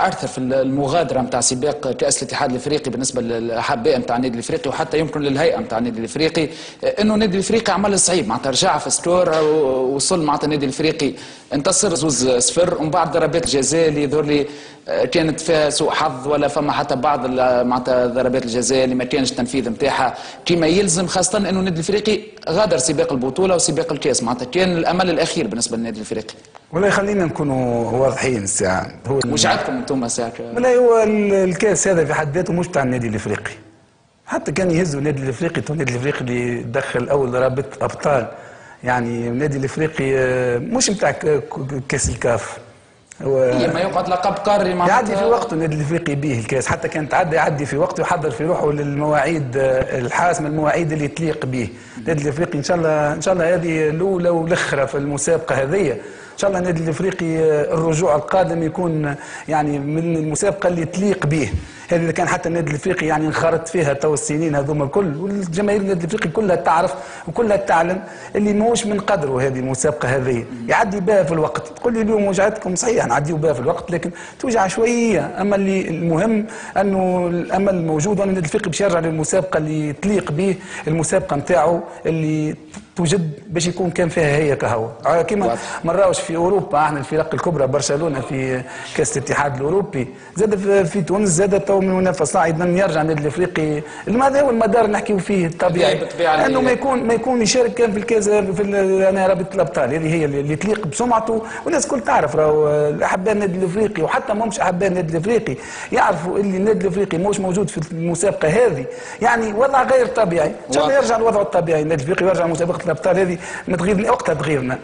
رجع ارثر في المغادره نتاع سباق كاس الاتحاد الافريقي بالنسبه للاحباء نتاع النادي الافريقي وحتى يمكن للهيئه نتاع النادي الافريقي، انه النادي الافريقي عمل صعيب معناتها رجع في ستور وصل معناتها النادي الافريقي انتصر 2-0 ومن بعد ضربات جزاء اللي يظهر لي كانت فيها سوء حظ ولا فما حتى بعض معناتها ضربات الجزاء اللي ما كانش التنفيذ نتاعها كما يلزم، خاصه انه النادي الافريقي غادر سباق البطوله وسباق الكاس، معناتها كان الامل الاخير بالنسبه للنادي الافريقي. ولا خلينا نكونوا واضحين الساعه، هو مش عندكم انتم ساعه ولا هو الكاس هذا في حد ذاته مش تاع النادي الافريقي، حتى كان يهزوا النادي الافريقي، النادي الافريقي اللي دخل اول رابطه ابطال، يعني النادي الافريقي مش نتاع كاس الكاف، هو ما يقعد لقب قاري معناتها يعدي في وقته النادي الافريقي بيه الكاس، حتى كان تعدى يعدي في وقته يحضر في روحه للمواعيد الحاسمه، المواعيد اللي تليق به النادي الافريقي. ان شاء الله هذه الاولى والاخرى في المسابقه هذه، ان شاء الله النادي الافريقي الرجوع القادم يكون يعني من المسابقه اللي تليق به، هذه اذا كان حتى النادي الافريقي يعني انخرط فيها تو السنين هذوما الكل، والجماهير النادي الافريقي كلها تعرف وكلها تعلم اللي ماهوش من قدره هذه المسابقه هذه، يعدي بها في الوقت. تقول لي اليوم وجعتكم صحيح نعديوا بها في الوقت، لكن توجع شويه، اما اللي المهم انه الامل موجود، وان النادي الافريقي باش يرجع للمسابقه اللي تليق به، المسابقه نتاعو اللي توجد باش يكون كان فيها هي كهو كما ما نراوش في اوروبا احنا الفرق الكبرى، برشلونه في كاس الاتحاد الاوروبي، زاد في تونس، زاد تو من منافسه صاعد من يرجع النادي الافريقي، هذا هو المدار نحكيو فيه الطبيعي، انه ما يكون يشارك كان في الكاس في رابطه الابطال، هذه هي اللي تليق بسمعته، والناس الكل تعرف راهو احباء النادي الافريقي وحتى ما مش احباء النادي الافريقي يعرفوا اللي النادي الافريقي ماهوش موجود في المسابقه هذه، يعني وضع غير طبيعي، ان شاء الله يرجع الوضع الطبيعي النادي الافريقي ويرجع مسابقه الابطال هذه ما تغير وقتها تغيرنا.